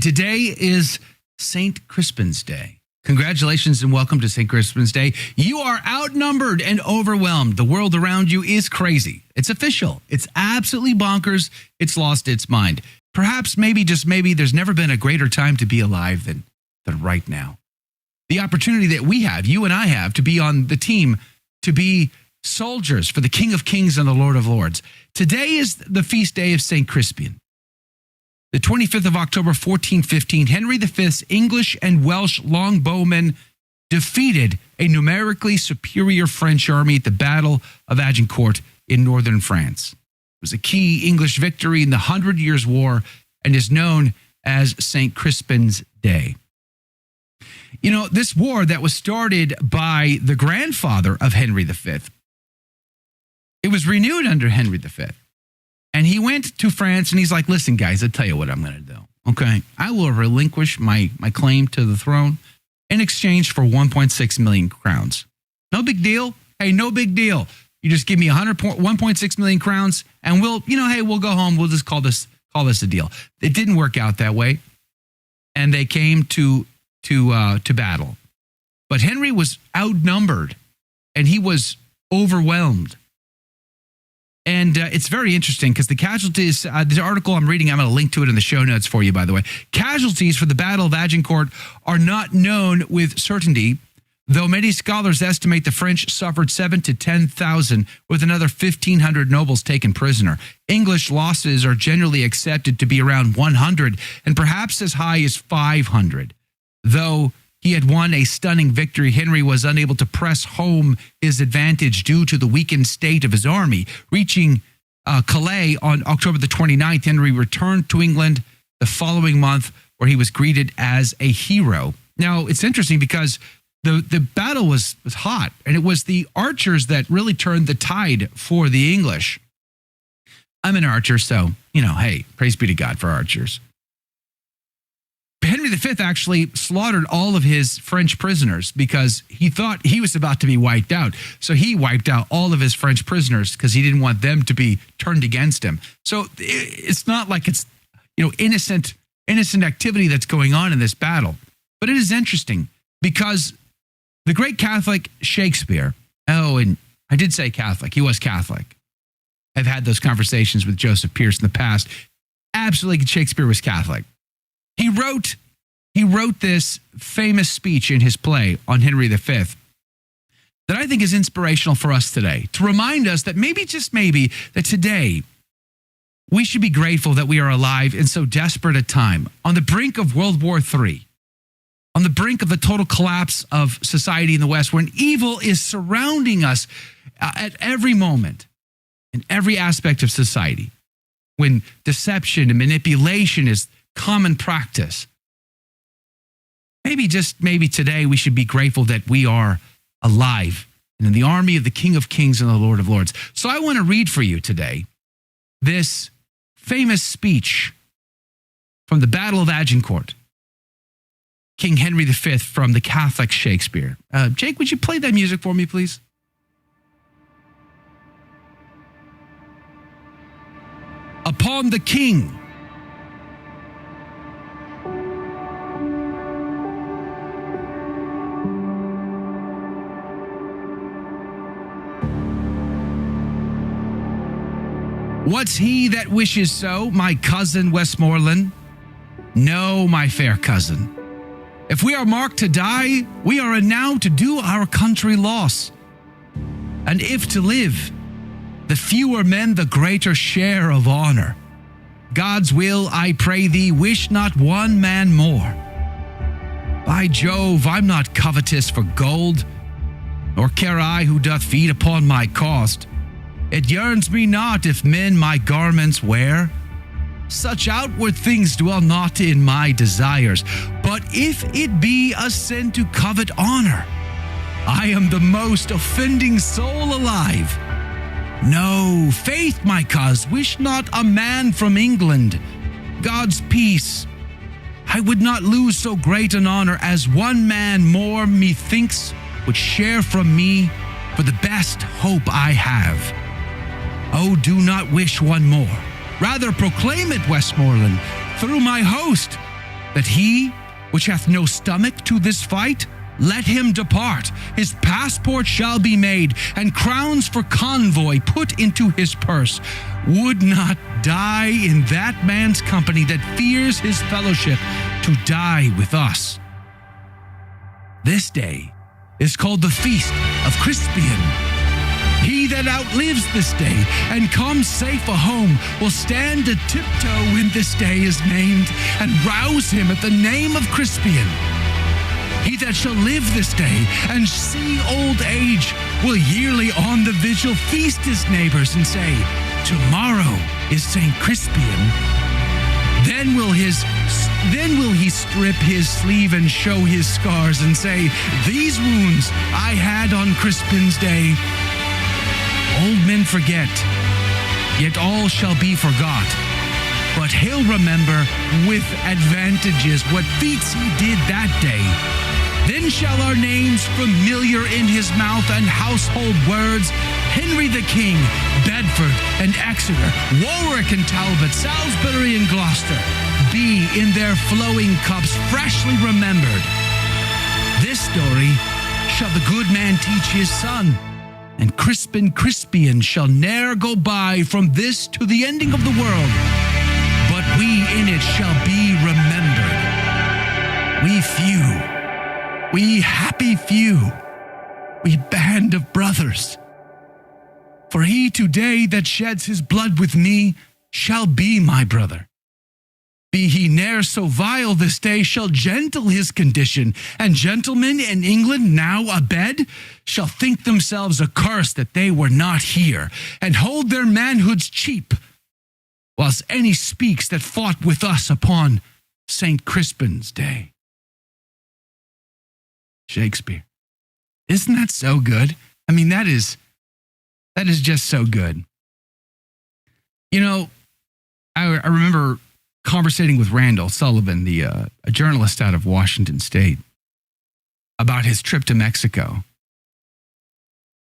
Today is St. Crispin's Day. Congratulations and welcome to St. Crispin's Day. You are outnumbered and overwhelmed. The world around you is crazy. It's official. It's absolutely bonkers. It's lost its mind. Perhaps, maybe, just maybe, there's never been a greater time to be alive than right now. The opportunity that we have, you and I have, to be on the team, to be soldiers for the King of Kings and the Lord of Lords. Today is the feast day of St. Crispin. The 25th of October, 1415, Henry V's English and Welsh longbowmen defeated a numerically superior French army at the Battle of Agincourt in northern France. It was a key English victory in the 100 Years' War and is known as St. Crispin's Day. You know, this war that was started by the grandfather of Henry V, it was renewed under Henry V. And he went to France and he's like, listen, guys, I'll tell you what I'm going to do. Okay, I will relinquish my claim to the throne in exchange for 1.6 million crowns. No big deal. Hey, no big deal. You just give me 1.6 million crowns and we'll go home. We'll just call this a deal. It didn't work out that way. And they came to battle. But Henry was outnumbered and he was overwhelmed. And it's very interesting because the casualties, the article I'm reading, I'm going to link to it in the show notes for you, by the way. Casualties for the Battle of Agincourt are not known with certainty, though many scholars estimate the French suffered 7,000 to 10,000, with another 1,500 nobles taken prisoner. English losses are generally accepted to be around 100 and perhaps as high as 500. Though he had won a stunning victory, Henry was unable to press home his advantage due to the weakened state of his army. Reaching Calais on October the 29th, Henry returned to England the following month, where he was greeted as a hero. Now, it's interesting because the battle was hot, and it was the archers that really turned the tide for the English. I'm an archer, so, hey, praise be to God for archers. Henry V actually slaughtered all of his French prisoners because he thought he was about to be wiped out. So he wiped out all of his French prisoners because he didn't want them to be turned against him. So it's not like it's, innocent activity that's going on in this battle. But it is interesting because the great Catholic Shakespeare, and I did say Catholic, he was Catholic. I've had those conversations with Joseph Pierce in the past. Absolutely, Shakespeare was Catholic. He wrote this famous speech in his play on Henry V that I think is inspirational for us today, to remind us that maybe, just maybe, that today we should be grateful that we are alive in so desperate a time, on the brink of World War III, on the brink of the total collapse of society in the West, when evil is surrounding us at every moment, in every aspect of society, when deception and manipulation is common practice. Maybe, just maybe, today we should be grateful that we are alive and in the army of the King of Kings and the Lord of Lords. So I want to read for you today this famous speech from the Battle of Agincourt, King Henry V from the Catholic Shakespeare. Jake, would you play that music for me, please? Upon the King. What's he that wishes so, my cousin Westmoreland? No, my fair cousin. If we are marked to die, we are enow to do our country loss. And if to live, the fewer men the greater share of honor. God's will, I pray thee, wish not one man more. By Jove, I'm not covetous for gold, nor care I who doth feed upon my cost. It yearns me not if men my garments wear. Such outward things dwell not in my desires. But if it be a sin to covet honor, I am the most offending soul alive. No, faith, my cuz, wish not a man from England God's peace. I would not lose so great an honor as one man more, methinks, would share from me for the best hope I have. Oh, do not wish one more. Rather proclaim it, Westmoreland, through my host, that he which hath no stomach to this fight, let him depart. His passport shall be made, and crowns for convoy put into his purse. Would not die in that man's company that fears his fellowship to die with us. This day is called the Feast of Crispin. He that outlives this day and comes safe a home will stand a tiptoe when this day is named, and rouse him at the name of Crispin. He that shall live this day and see old age will yearly on the vigil feast his neighbors and say, tomorrow is St Crispin. Then will he strip his sleeve and show his scars and say, these wounds I had on Crispin's day. Old men forget, yet all shall be forgot. But he'll remember with advantages what feats he did that day. Then shall our names familiar in his mouth and household words, Henry the King, Bedford and Exeter, Warwick and Talbot, Salisbury and Gloucester, be in their flowing cups freshly remembered. This story shall the good man teach his son, and Crispin shall ne'er go by from this to the ending of the world, but we in it shall be remembered. We few, we happy few, we band of brothers. For he today that sheds his blood with me shall be my brother. Be he ne'er so vile this day shall gentle his condition, and gentlemen in England now abed shall think themselves accursed that they were not here, and hold their manhoods cheap, whilst any speaks that fought with us upon St Crispin's day. Shakespeare. Isn't that so good? I mean, that is just so good. You know, I remember conversating with Randall Sullivan, a journalist out of Washington State, about his trip to Mexico,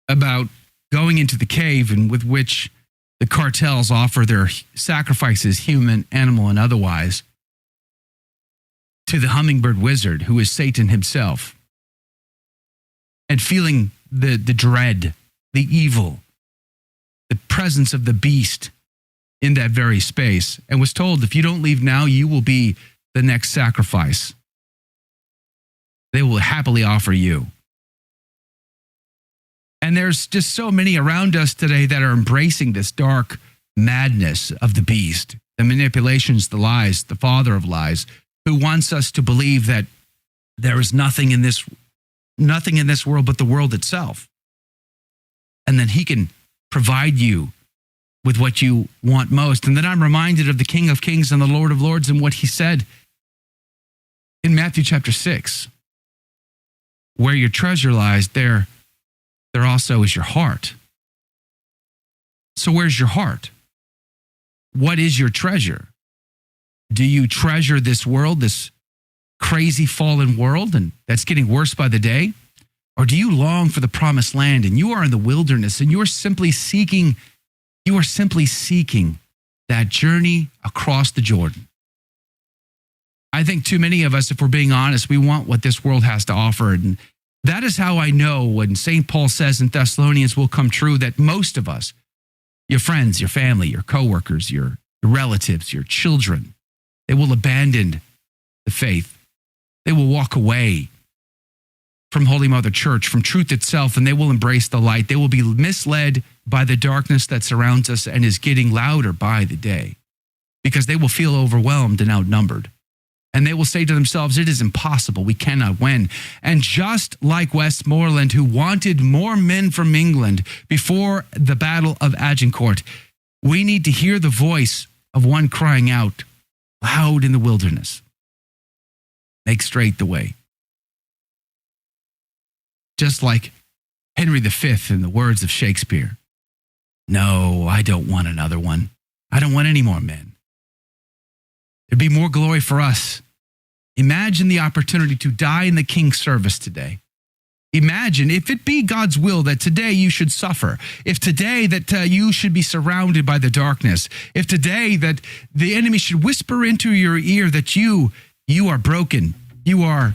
about going into the cave and with which the cartels offer their sacrifices, human, animal, and otherwise, to the hummingbird wizard, who is Satan himself, and feeling the dread, the evil, the presence of the beast in that very space, and was told, if you don't leave now, you will be the next sacrifice. They will happily offer you. And there's just so many around us today that are embracing this dark madness of the beast, the manipulations, the lies, the father of lies, who wants us to believe that there is nothing in this world but the world itself. And then he can provide you with what you want most. And then I'm reminded of the King of Kings and the Lord of Lords and what he said in Matthew chapter 6. Where your treasure lies, there also is your heart. So where's your heart? What is your treasure? Do you treasure this world, this crazy fallen world, and that's getting worse by the day? Or do you long for the promised land, and you are in the wilderness, and you are simply seeking that journey across the Jordan? I think too many of us, if we're being honest, we want what this world has to offer. And that is how I know when St. Paul says in Thessalonians will come true that most of us, your friends, your family, your coworkers, your relatives, your children, they will abandon the faith. They will walk away from Holy Mother Church, from truth itself, and they will embrace the light. They will be misled by the darkness that surrounds us and is getting louder by the day, because they will feel overwhelmed and outnumbered. And they will say to themselves, it is impossible, we cannot win. And just like Westmoreland, who wanted more men from England before the Battle of Agincourt, we need to hear the voice of one crying out loud in the wilderness, make straight the way. Just like Henry V in the words of Shakespeare. No, I don't want another one. I don't want any more men. There'd be more glory for us. Imagine the opportunity to die in the king's service today. Imagine if it be God's will that today you should suffer, if today that you should be surrounded by the darkness, if today that the enemy should whisper into your ear that you You are broken. You are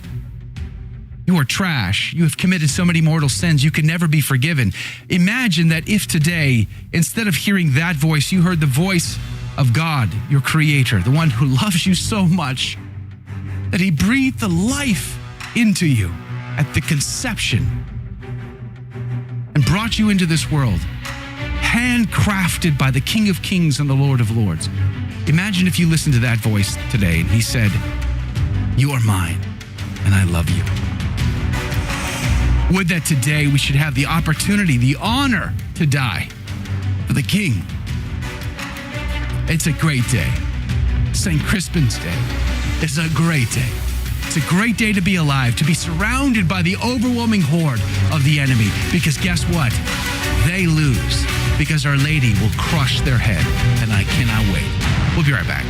trash. You have committed so many mortal sins. You can never be forgiven. Imagine that if today, instead of hearing that voice, you heard the voice of God, your creator, the one who loves you so much that he breathed the life into you at the conception and brought you into this world, handcrafted by the King of Kings and the Lord of Lords. Imagine if you listened to that voice today and he said, "You are mine and I love you." Would that today we should have the opportunity, the honor to die for the King. It's a great day. St. Crispin's Day is a great day. It's a great day to be alive, to be surrounded by the overwhelming horde of the enemy. Because guess what? They lose because Our Lady will crush their head. And I cannot wait. We'll be right back.